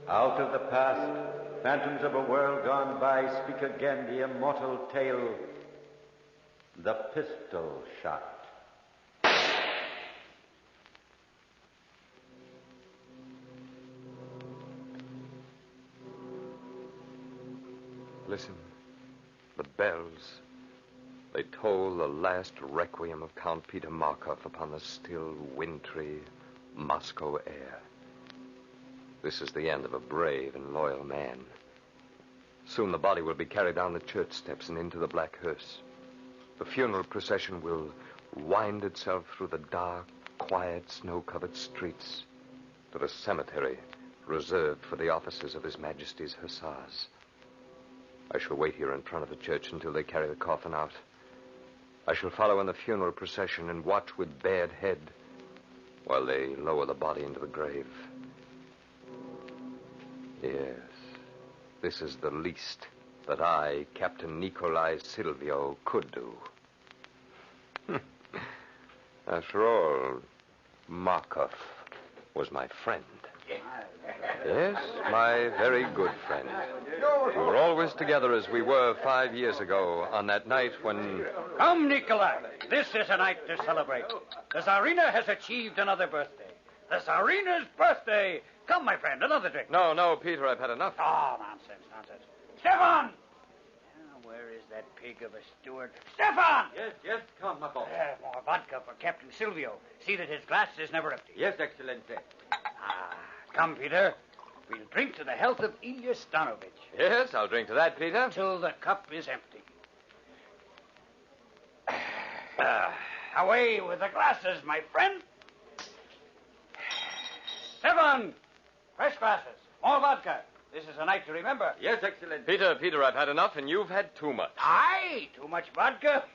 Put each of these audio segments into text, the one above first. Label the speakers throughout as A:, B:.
A: Out of the past, phantoms of a world gone by, speak again the immortal tale, the pistol shot.
B: Listen, the bells. They toll the last requiem of Count Peter Markov upon the still, wintry Moscow air. This is the end of a brave and loyal man. Soon the body will be carried down the church steps and into the black hearse. The funeral procession will wind itself through the dark, quiet, snow-covered streets to the cemetery reserved for the officers of His Majesty's Hussars. I shall wait here in front of the church until they carry the coffin out. I shall follow in the funeral procession and watch with bared head while they lower the body into the grave. Yes, this is the least that I, Captain Nikolai Silvio, could do. After all, Markov was my friend. Yes, my very good friend. We were always together as we were 5 years ago on that night when...
C: Come, Nikolai. This is a night to celebrate. The Tsarina has achieved another birthday. The Tsarina's birthday. Come, my friend, another drink.
B: No, Peter, I've had enough.
C: Oh, nonsense. Stefan! Where is that pig of a steward? Stefan!
A: Yes, come, Markov.
C: More vodka for Captain Silvio. See that his glass is never empty.
A: Yes, Excellency.
C: Come, Peter. We'll drink to the health of Ilya Stanovich.
B: Yes, I'll drink to that, Peter.
C: Till the cup is empty. Away with the glasses, my friend. Stefan! Fresh glasses. More vodka. This is a night to remember.
A: Yes, Excellency.
B: Peter, I've had enough, and you've had too much.
C: Aye, too much vodka?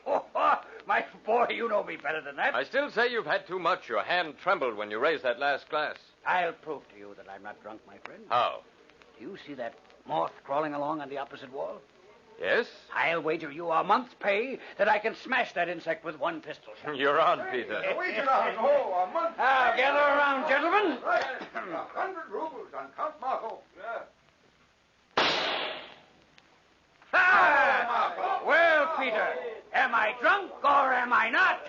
C: My boy, you know me better than that.
B: I still say you've had too much. Your hand trembled when you raised that last glass.
C: I'll prove to you that I'm not drunk, my friend.
B: How?
C: Do you see that moth crawling along on the opposite wall?
B: Yes?
C: I'll wager you a month's pay that I can smash that insect with one pistol shot.
B: You're on, Peter.
A: Wager on. A month.
C: Now, gather around, gentlemen.
A: 100 rubles on Count Markov.
C: Well, Peter, am I drunk or am I not?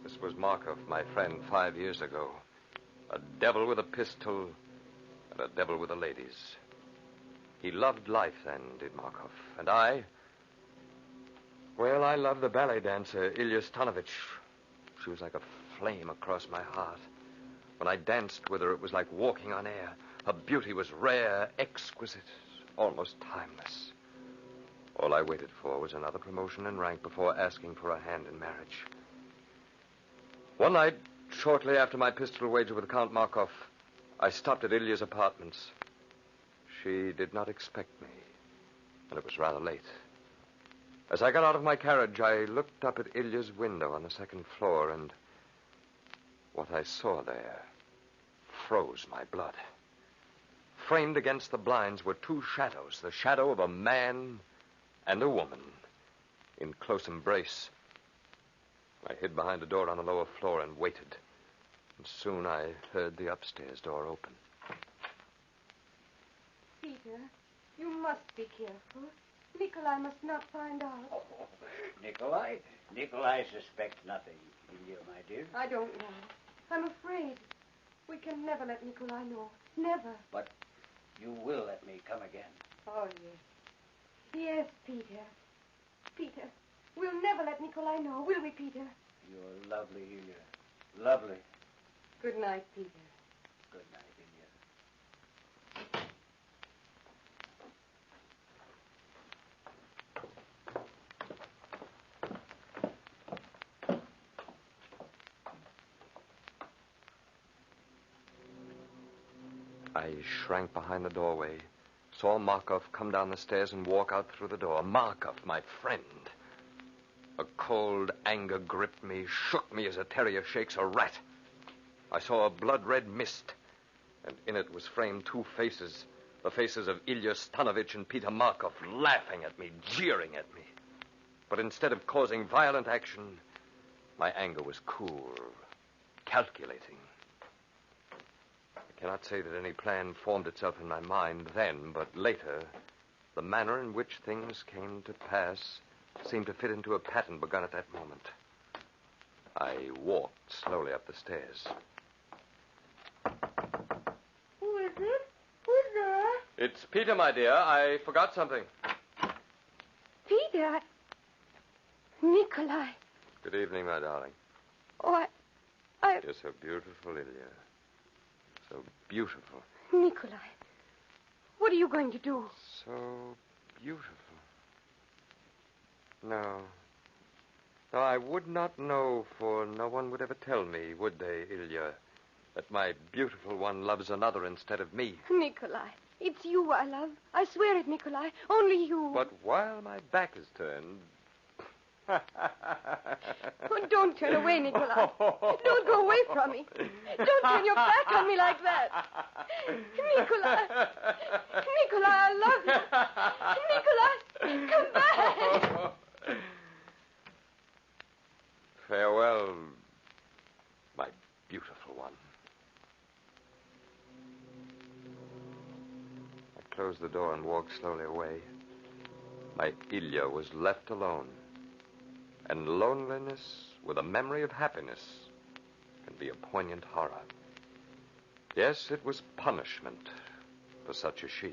B: This was Markov, my friend, 5 years ago. A devil with a pistol and a devil with the ladies. He loved life then, did Markov. And I loved the ballet dancer, Ilya Stanovich. She was like a flame across my heart. When I danced with her, it was like walking on air. Her beauty was rare, exquisite, almost timeless. All I waited for was another promotion in rank before asking for a hand in marriage. One night, shortly after my pistol wager with Count Markov, I stopped at Ilya's apartments. She did not expect me, and it was rather late. As I got out of my carriage, I looked up at Ilya's window on the second floor, and what I saw there froze my blood. Framed against the blinds were two shadows, the shadow of a man and a woman in close embrace. I hid behind a door on the lower floor and waited. And soon I heard the upstairs door open.
D: Peter, you must be careful. Nikolai must not find out.
C: Nikolai suspects nothing. Ilya, my dear.
D: I don't know. I'm afraid. We can never let Nikolai know. Never.
C: But you will let me come again.
D: Oh, yes. Yes, Peter. Peter, we'll never let Nikolai know, will we, Peter?
C: You're lovely, Ilya. Lovely.
D: Good night, Peter.
C: Good night, Ilya.
B: I shrank behind the doorway, saw Markov come down the stairs and walk out through the door. Markov, my friend. A cold anger gripped me, shook me as a terrier shakes a rat. I saw a blood-red mist, and in it was framed two faces, the faces of Ilya Stanovich and Peter Markov, laughing at me, jeering at me. But instead of causing violent action, My anger was cool, calculating. I cannot say that any plan formed itself in my mind then, but later, the manner in which things came to pass seemed to fit into a pattern begun at that moment. I walked slowly up the stairs.
D: Who is it? Who's there?
B: It's Peter, my dear. I forgot something.
D: Peter. Nikolai.
B: Good evening, my darling.
D: Oh,
B: You're so beautiful, Ilya. So beautiful.
D: Nikolai. What are you going to do?
B: So beautiful. No. No, I would not know, for no one would ever tell me, would they, Ilya, that my beautiful one loves another instead of me.
D: Nikolai, it's you I love. I swear it, Nikolai. Only you.
B: But while my back is turned...
D: Oh, don't turn away, Nikolai. Don't go away from me. Don't turn your back on me like that. Nikolai. Nikolai, I love you. Nikolai, come back.
B: Farewell, my beautiful one. I closed the door and walked slowly away. My Ilya was left alone. And loneliness with a memory of happiness can be a poignant horror. Yes, it was punishment for such as she.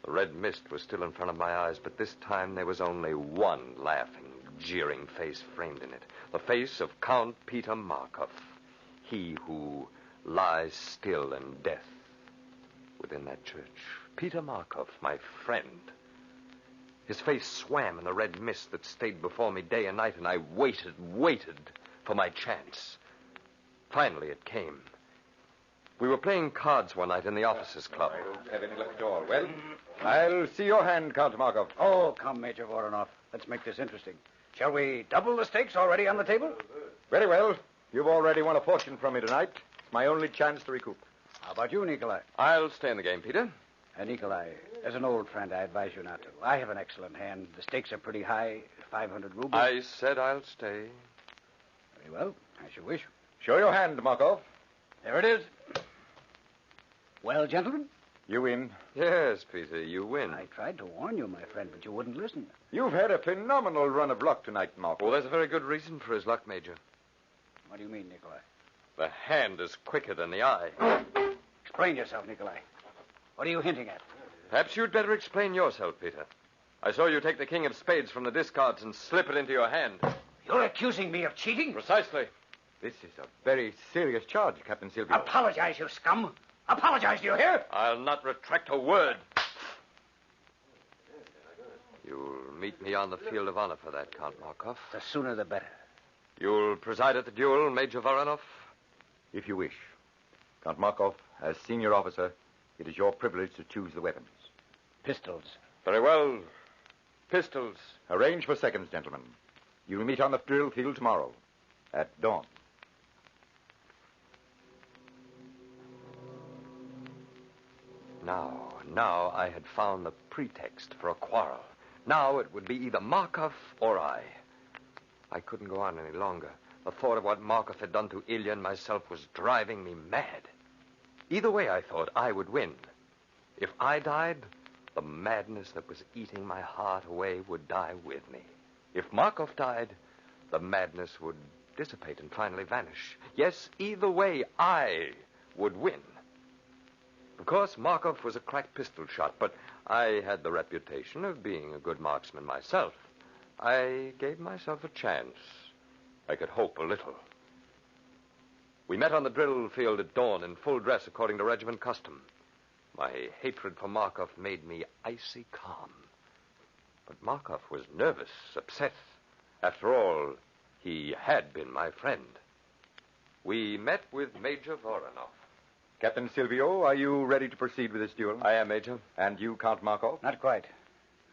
B: The red mist was still in front of my eyes, but this time there was only one laughing, jeering face framed in it. The face of Count Peter Markov, he who lies still in death within that church. Peter Markov, my friend. His face swam in the red mist that stayed before me day and night, and I waited for my chance. Finally, it came. We were playing cards one night in the officers' club.
A: I don't have any luck at all. Well, I'll see your hand, Count Markov.
C: Oh, come, Major Voronov. Let's make this interesting. Shall we double the stakes already on the table?
A: Very well. You've already won a fortune from me tonight. It's my only chance to recoup.
C: How about you, Nikolai?
B: I'll stay in the game, Peter.
C: Nikolai, as an old friend, I advise you not to. I have an excellent hand. The stakes are pretty high, 500 rubles.
B: I said I'll stay.
C: Very well, as you wish.
A: Show your hand, Markov.
C: There it is. Well, gentlemen?
A: You win.
B: Yes, Peter, you win.
C: I tried to warn you, my friend, but you wouldn't listen.
A: You've had a phenomenal run of luck tonight, Markov.
B: Well, there's a very good reason for his luck, Major.
C: What do you mean, Nikolai?
B: The hand is quicker than the eye.
C: Explain yourself, Nikolai. What are you hinting at?
B: Perhaps you'd better explain yourself, Peter. I saw you take the king of spades from the discards and slip it into your hand.
C: You're accusing me of cheating?
B: Precisely.
A: This is a very serious charge, Captain Silvio.
C: Apologize, you scum. Apologize, do you hear?
B: I'll not retract a word. You'll meet me on the field of honor for that, Count Markov.
C: The sooner the better.
B: You'll preside at the duel, Major Voronov?
A: If you wish. Count Markov, as senior officer, it is your privilege to choose the weapons.
C: Pistols.
B: Very well. Pistols.
A: Arrange for seconds, gentlemen. You'll meet on the drill field tomorrow at dawn.
B: Now I had found the pretext for a quarrel. Now it would be either Markov or I. I couldn't go on any longer. The thought of what Markov had done to Ilya and myself was driving me mad. Either way, I thought, I would win. If I died, the madness that was eating my heart away would die with me. If Markov died, the madness would dissipate and finally vanish. Yes, either way, I would win. Of course, Markov was a crack pistol shot, but I had the reputation of being a good marksman myself. I gave myself a chance. I could hope a little. We met on the drill field at dawn in full dress according to regiment custom. My hatred for Markov made me icy calm. But Markov was nervous, upset. After all, he had been my friend. We met with Major Voronov.
A: Captain Silvio, are you ready to proceed with this duel?
B: I am, Major.
A: And you, Count Markov?
C: Not quite.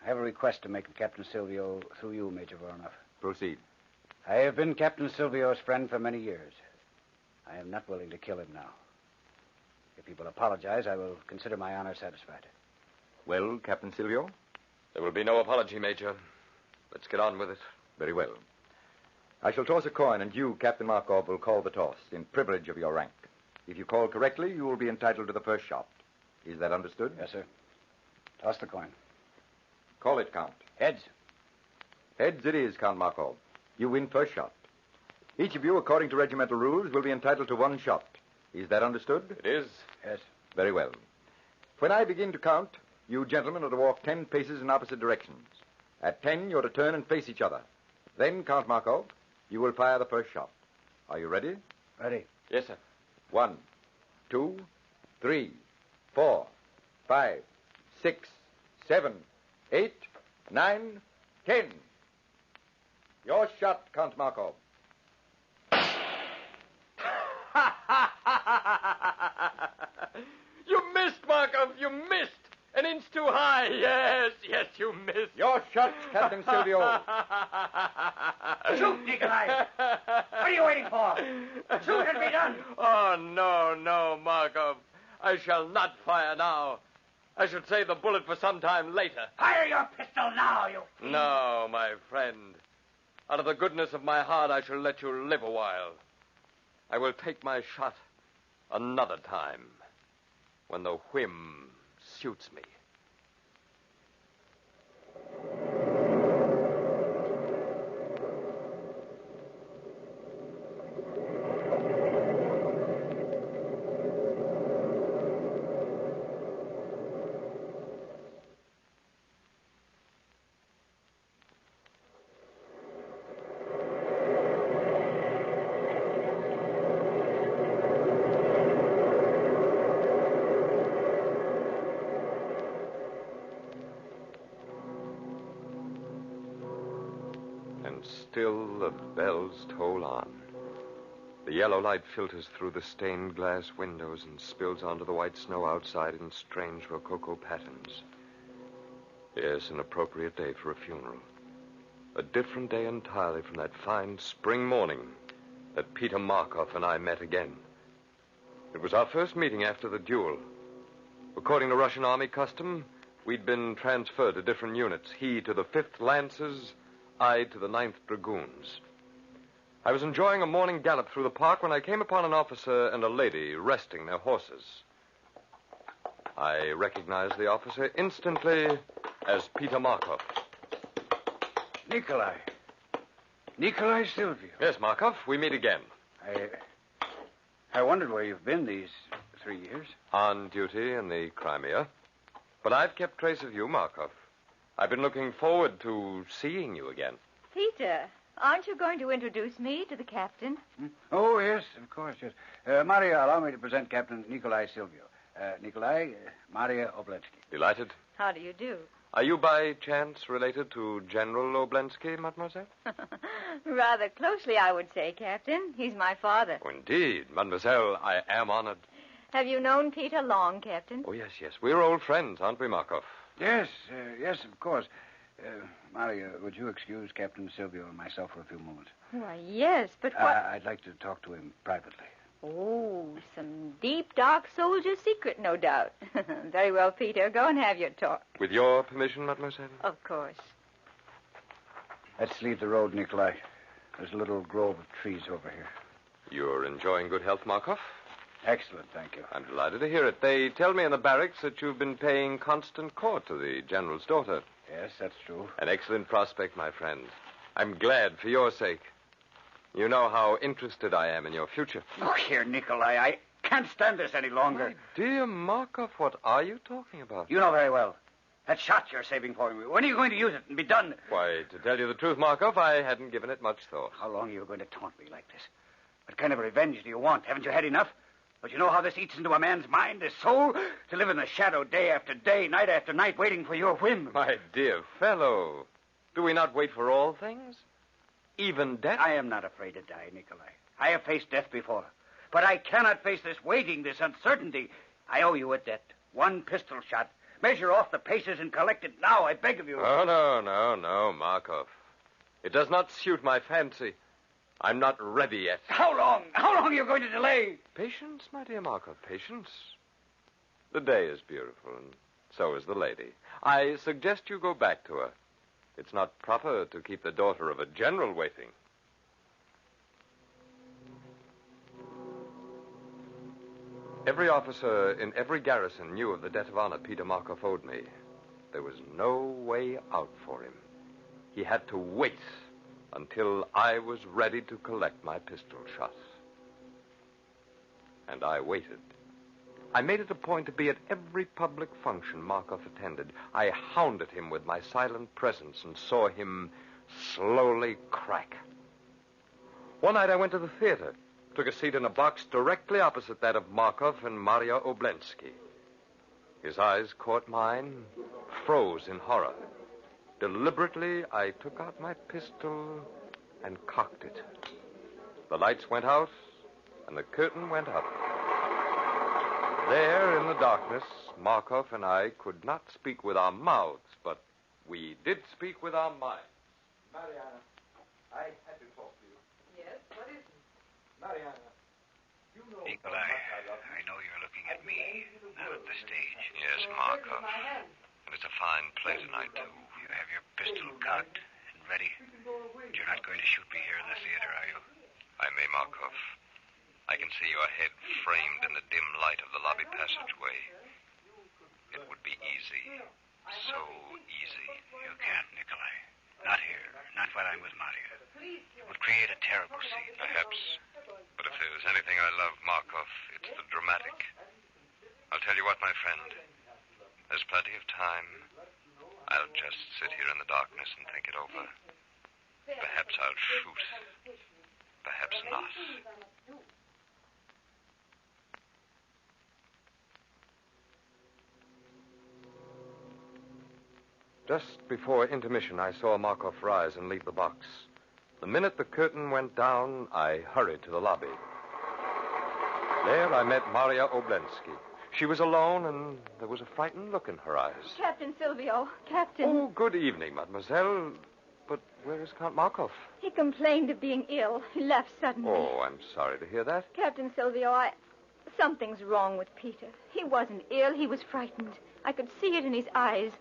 C: I have a request to make of Captain Silvio through you, Major Voronov.
A: Proceed.
C: I have been Captain Silvio's friend for many years. I am not willing to kill him now. If he will apologize, I will consider my honor satisfied.
A: Well, Captain Silvio?
B: There will be no apology, Major. Let's get on with it.
A: Very well.
E: I shall toss a coin, and you, Captain Markov, will call the toss in privilege of your rank. If you call correctly, you will be entitled to the first shot. Is that understood?
C: Yes, sir. Toss the coin.
E: Call it, Count.
C: Heads.
E: Heads it is, Count Markov. You win first shot. Each of you, according to regimental rules, will be entitled to one shot. Is that understood?
B: It is.
C: Yes.
E: Very well. When I begin to count, you gentlemen are to walk 10 paces in opposite directions. At 10, you're to turn and face each other. Then, Count Markov, you will fire the first shot. Are you ready?
C: Ready.
B: Yes, sir.
E: 1, 2, 3, 4, 5, 6, 7, 8, 9, 10. Your shot, Count Markov.
B: You missed, Markov. You missed. An inch too high. Yes, you missed.
E: Your shot, Captain Silvio.
C: Shoot, Nikolai. What are you waiting for? Shoot and be done.
B: Oh, no, Markov. I shall not fire now. I should save the bullet for some time later.
C: Fire your pistol now, you fiend.
B: No, my friend. Out of the goodness of my heart, I shall let you live a while. I will take my shot another time when the whim suits me. Still the bells toll on. The yellow light filters through the stained glass windows and spills onto the white snow outside in strange rococo patterns. Yes, an appropriate day for a funeral. A different day entirely from that fine spring morning that Peter Markov and I met again. It was our first meeting after the duel. According to Russian Army custom, we'd been transferred to different units. He to the 5th Lancers, I to the 9th Dragoons. I was enjoying a morning gallop through the park when I came upon an officer and a lady resting their horses. I recognized the officer instantly as Peter Markov.
C: Nikolai Silvio.
B: Yes, Markov, we meet again.
C: I wondered where you've been these 3 years.
B: On duty in the Crimea. But I've kept trace of you, Markov. I've been looking forward to seeing you again.
F: Peter, aren't you going to introduce me to the captain?
C: Oh, yes, of course, yes. Maria, allow me to present Captain Nikolai Silvio. Nikolai, Maria Oblensky.
B: Delighted.
F: How do you do?
B: Are you by chance related to General Oblensky, mademoiselle?
F: Rather closely, I would say, Captain. He's my father.
B: Oh, indeed. Mademoiselle, I am honored.
F: Have you known Peter long, Captain?
B: Oh, yes. We're old friends, aren't we, Markov?
C: Yes, of course. Maria, would you excuse Captain Silvio and myself for a few moments?
F: Why, yes, but what...
C: I'd like to talk to him privately.
F: Oh, some deep, dark soldier secret, no doubt. Very well, Peter. Go and have your talk.
B: With your permission, mademoiselle?
F: Of course.
C: Let's leave the road, Nikolai. There's a little grove of trees over here.
B: You're enjoying good health, Markov?
C: Excellent, thank you.
B: I'm delighted to hear it. They tell me in the barracks that you've been paying constant court to the general's daughter.
C: Yes, that's true.
B: An excellent prospect, my friend. I'm glad for your sake. You know how interested I am in your future.
C: Look here, Nikolai, I can't stand this any longer.
B: My dear Markov, what are you talking about?
C: You know very well. That shot you're saving for me, when are you going to use it and be done?
B: Why, to tell you the truth, Markov, I hadn't given it much thought.
C: How long are you going to taunt me like this? What kind of revenge do you want? Haven't you had enough? But you know how this eats into a man's mind, his soul? To live in the shadow day after day, night after night, waiting for your whim.
B: My dear fellow, do we not wait for all things? Even death?
C: I am not afraid to die, Nikolai. I have faced death before. But I cannot face this waiting, this uncertainty. I owe you a debt. One pistol shot. Measure off the paces and collect it now, I beg of you.
B: Oh, no, Markov. It does not suit my fancy. I'm not ready yet.
C: How long? How long are you going to delay?
B: Patience, my dear Markov, patience. The day is beautiful, and so is the lady. I suggest you go back to her. It's not proper to keep the daughter of a general waiting. Every officer in every garrison knew of the debt of honor Peter Markov owed me. There was no way out for him. He had to wait until I was ready to collect my pistol shots. And I waited. I made it a point to be at every public function Markov attended. I hounded him with my silent presence and saw him slowly crack. One night I went to the theater, took a seat in a box directly opposite that of Markov and Maria Oblensky. His eyes caught mine, froze in horror. Deliberately, I took out my pistol and cocked it. The lights went out, and the curtain went up. There, in the darkness, Markov and I could not speak with our mouths, but we did speak with our minds. Mariana, I had to talk to you.
F: Yes, what is it?
B: Mariana, you know...
C: Nikolai, I know you're looking at me, not at the stage.
G: Yes, Markov. And it's a fine play tonight, too.
C: You have your pistol cocked and ready. You're not going to shoot me here in the theater, are you?
G: I may, Markov. I can see your head framed in the dim light of the lobby passageway. It would be easy. So easy.
C: You can't, Nikolai. Not here. Not while I'm with Maria. It would create a terrible scene.
G: Perhaps. But if there's anything I love, Markov, it's the dramatic. I'll tell you what, my friend. There's plenty of time. I'll just sit here in the darkness and think it over. Perhaps I'll shoot. Perhaps not.
B: Just before intermission, I saw Markov rise and leave the box. The minute the curtain went down, I hurried to the lobby. There I met Maria Oblensky. She was alone, and there was a frightened look in her eyes.
F: Captain Silvio. Captain.
B: Oh, good evening, mademoiselle. But where is Count Markov?
F: He complained of being ill. He left suddenly.
B: Oh, I'm sorry to hear that.
F: Captain Silvio, something's wrong with Peter. He wasn't ill. He was frightened. I could see it in his eyes.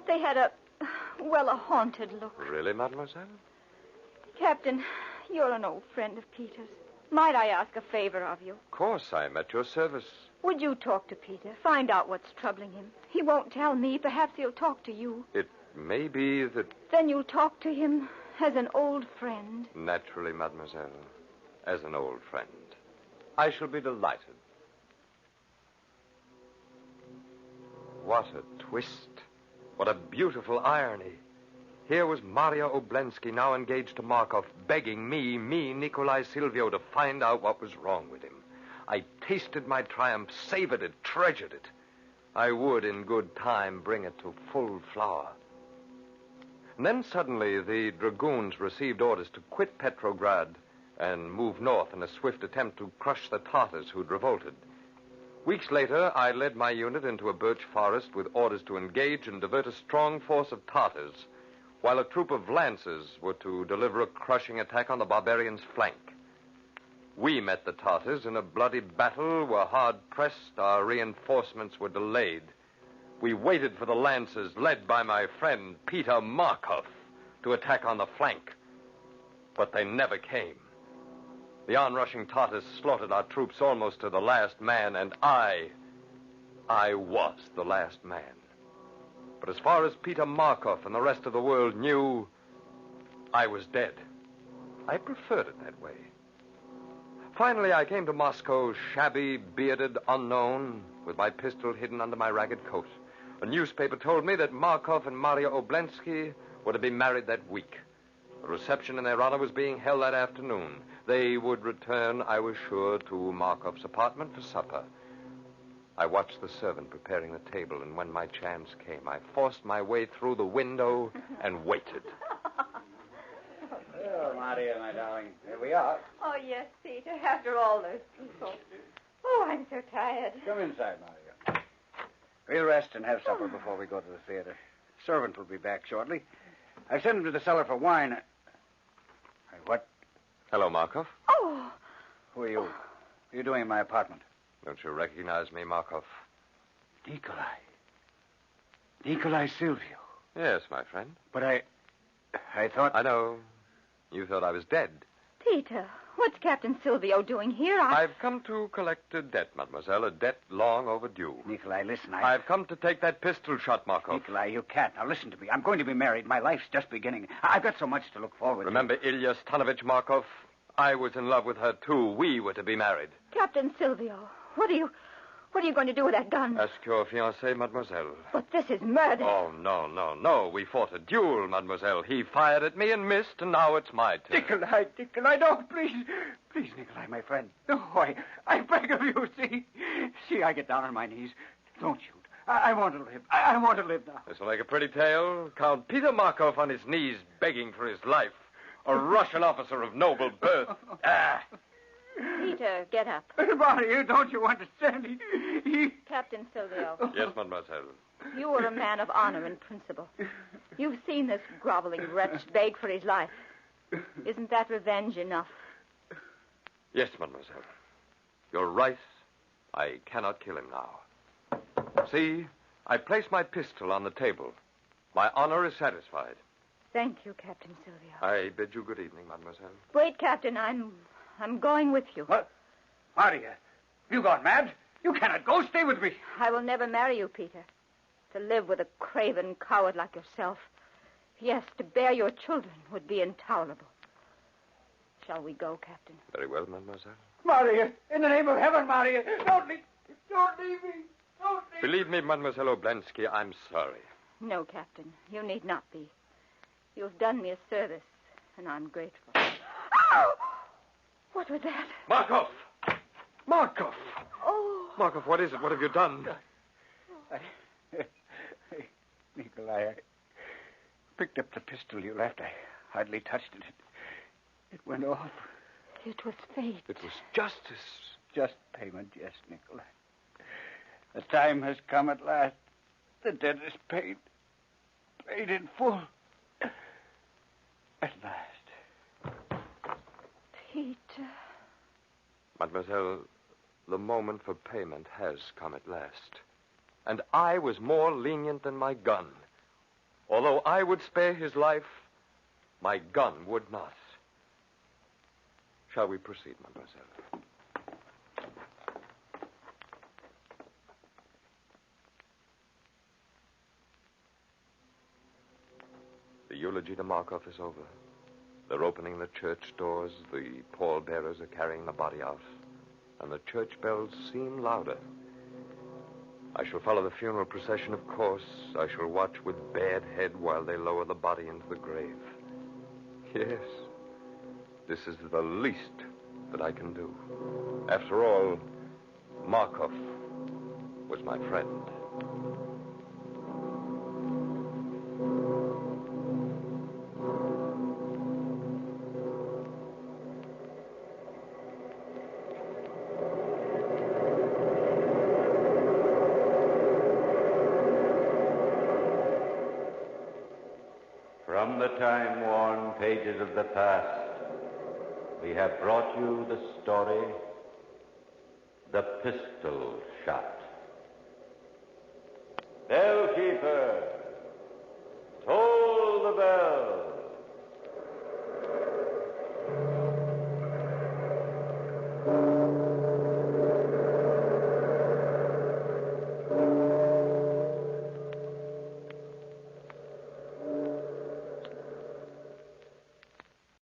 F: They had a haunted look.
B: Really, mademoiselle?
F: Captain, you're an old friend of Peter's. Might I ask a favor of you?
B: Of course, I'm at your service.
F: Would you talk to Peter? Find out what's troubling him. He won't tell me. Perhaps he'll talk to you.
B: It may be that...
F: Then you'll talk to him as an old friend.
B: Naturally, mademoiselle. As an old friend. I shall be delighted. What a twist. What a beautiful irony. Here was Maria Oblensky, now engaged to Markov, begging me, Nikolai Silvio, to find out what was wrong with him. I tasted my triumph, savored it, treasured it. I would, in good time, bring it to full flower. And then suddenly the dragoons received orders to quit Petrograd and move north in a swift attempt to crush the Tartars who'd revolted. Weeks later, I led my unit into a birch forest with orders to engage and divert a strong force of Tartars, while a troop of lancers were to deliver a crushing attack on the barbarians' flank. We met the Tartars in a bloody battle where, hard-pressed, our reinforcements were delayed. We waited for the lancers, led by my friend Peter Markov, to attack on the flank. But they never came. The onrushing Tartars slaughtered our troops almost to the last man, and I was the last man. But as far as Peter Markov and the rest of the world knew, I was dead. I preferred it that way. Finally, I came to Moscow, shabby, bearded, unknown, with my pistol hidden under my ragged coat. A newspaper told me that Markov and Maria Oblensky were to be married that week. A reception in their honor was being held that afternoon. They would return, I was sure, to Markov's apartment for supper. I watched the servant preparing the table, and when my chance came, I forced my way through the window and waited.
C: Oh, Maria, my darling, here we are.
F: Oh, yes, Peter, after all those people. Oh, I'm so tired.
C: Come inside, Maria. We'll rest and have supper before we go to the theater. Servant will be back shortly. I've sent him to the cellar for wine. What?
B: Hello, Markov.
F: Oh.
C: Who are you? What are you doing in my apartment?
B: Don't you recognize me, Markov?
C: Nikolai. Nikolai Silvio.
B: Yes, my friend.
C: But I thought...
B: I know. You thought I was dead.
F: Peter, what's Captain Silvio doing here?
B: I've come to collect a debt, mademoiselle, a debt long overdue.
C: Nikolai, listen,
B: I've come to take that pistol shot, Markov.
C: Nikolai, you can't. Now, listen to me. I'm going to be married. My life's just beginning. I've got so much to look forward to.
B: Remember Ilya Stanovich, Markov? I was in love with her, too. We were to be married.
F: Captain Silvio, what are you going to do with that gun?
B: Ask your fiancé, mademoiselle.
F: But this is murder.
B: Oh, no. We fought a duel, mademoiselle. He fired at me and missed, and now it's my turn.
C: Nikolai, no, please. Please, Nikolai, my friend. No, I beg of you, See, I get down on my knees. Don't shoot. I want to live. I want to live now.
B: This will make a pretty tale. Count Peter Markov on his knees begging for his life. A Russian officer of noble birth.
F: Peter, get up.
C: Maria, don't you understand?
F: Captain Silvio.
B: Yes, mademoiselle.
F: You were a man of honor and principle. You've seen this groveling wretch beg for his life. Isn't that revenge enough?
B: Yes, mademoiselle. You're right. I cannot kill him now. See, I place my pistol on the table. My honor is satisfied.
F: Thank you, Captain Silvio.
B: I bid you good evening, mademoiselle.
F: Wait, Captain. I'm going with you.
C: What? Maria, you gone mad? You cannot go. Stay with me.
F: I will never marry you, Peter. To live with a craven coward like yourself. Yes, to bear your children would be intolerable. Shall we go, Captain?
B: Very well, mademoiselle.
C: Maria, in the name of heaven, Maria, don't leave me. Don't leave me.
B: Believe me, Mademoiselle Oblensky, I'm sorry.
F: No, Captain. You need not be. You've done me a service, and I'm grateful. Oh! What was that?
B: Markov!
F: Oh.
B: Markov, what is it? What have you done?
C: Nikolai, I picked up the pistol you left. I hardly touched it. It went off.
F: It was fate.
B: It was justice.
C: Just payment, yes, Nikolai. The time has come at last. The debt is paid. Paid in full. At last.
F: Peter.
B: Mademoiselle, the moment for payment has come at last. And I was more lenient than my gun. Although I would spare his life, my gun would not. Shall we proceed, mademoiselle? The eulogy to Markov is over. They're opening the church doors. The pallbearers are carrying the body out. And the church bells seem louder. I shall follow the funeral procession, of course. I shall watch with bared head while they lower the body into the grave. Yes, this is the least that I can do. After all, Markov was my friend.
A: From the time-worn pages of the past, we have brought you the story, The Pistol Shot. Delphi